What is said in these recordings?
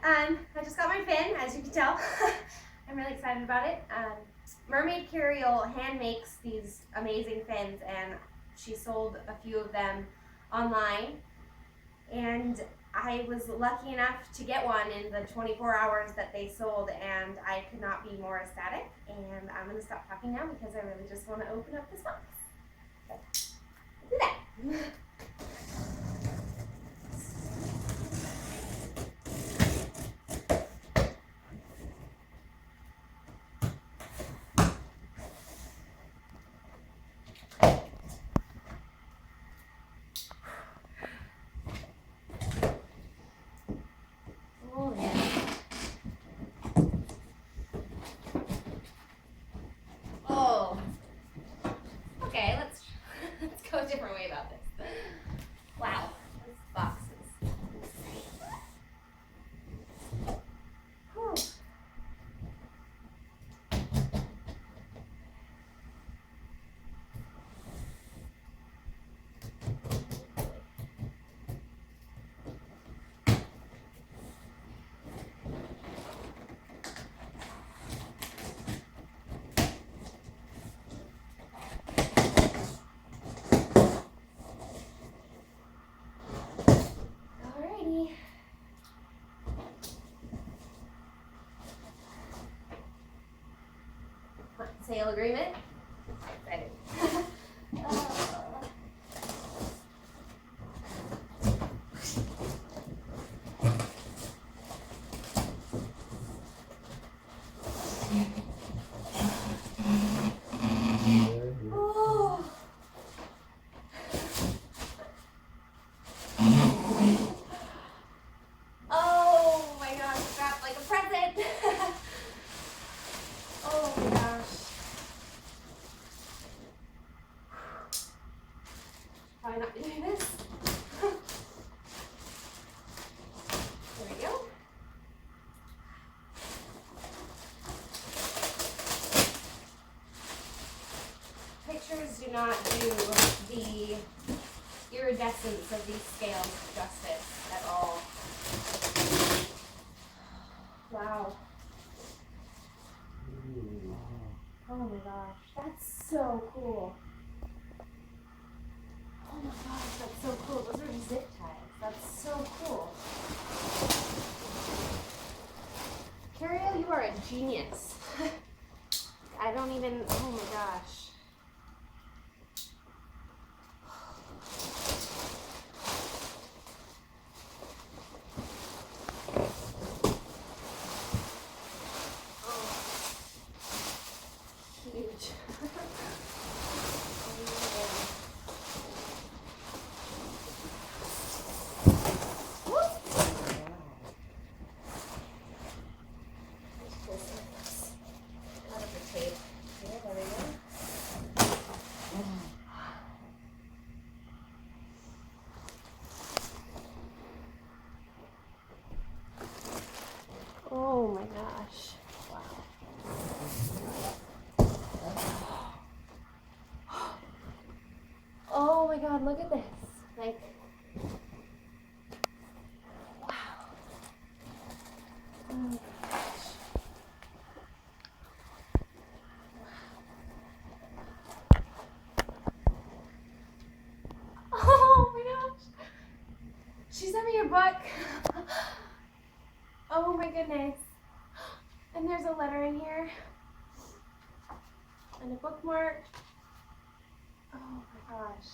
I just got my fin, as you can tell. I'm really excited about it. Mermaid Kariel hand makes these amazing fins, and she sold a few of them online. And I was lucky enough to get one in the 24 hours that they sold, and I could not be more ecstatic. And I'm going to stop talking now because I really just want to open up this box. So, do that. Oh, yeah. Oh. Okay, let's go a different way about this. Wow, this box is insane. Whew. Alrighty. Sale agreement. Excited. Oh. Oh my gosh, wrapped like a present. Oh my gosh. Probably not doing this. There we go. Pictures do not do the iridescence of these scales justice at all. Wow. Oh my gosh, that's so cool. Oh my gosh, that's so cool. Those are zip ties. That's so cool. Kariel, you are a genius. I don't even, oh my gosh. Huge. Oh my gosh. Oh my god, look at this. Like, wow. Oh my gosh. Oh my gosh. She sent me her book. Oh my goodness. And there's a letter in here. And a bookmark. Oh my gosh.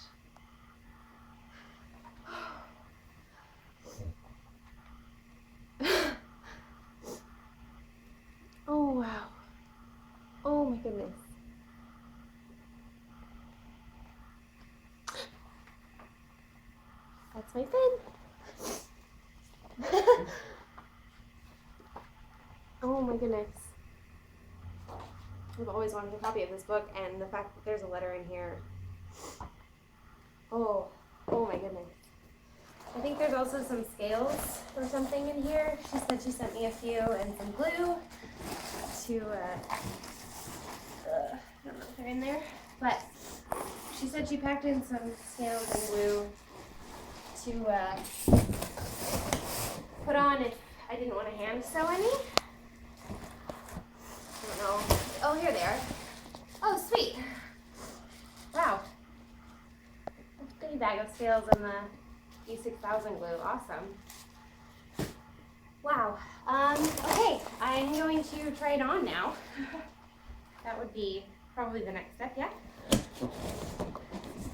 Oh wow. Oh my goodness. That's my fin. Oh my goodness. I've always wanted a copy of this book, and the fact that there's a letter in here. Oh my goodness. I think there's also some scales or something in here. She said she sent me a few and some glue to, I don't know if they're in there, but she said she packed in some scales and glue to put on if I didn't want to hand sew any. I don't know. Oh, here they are. Oh, sweet. Wow. A goodie bag of scales and the E6000 glue. Awesome. Wow. Okay, I'm going to try it on now. That would be probably the next step, yeah?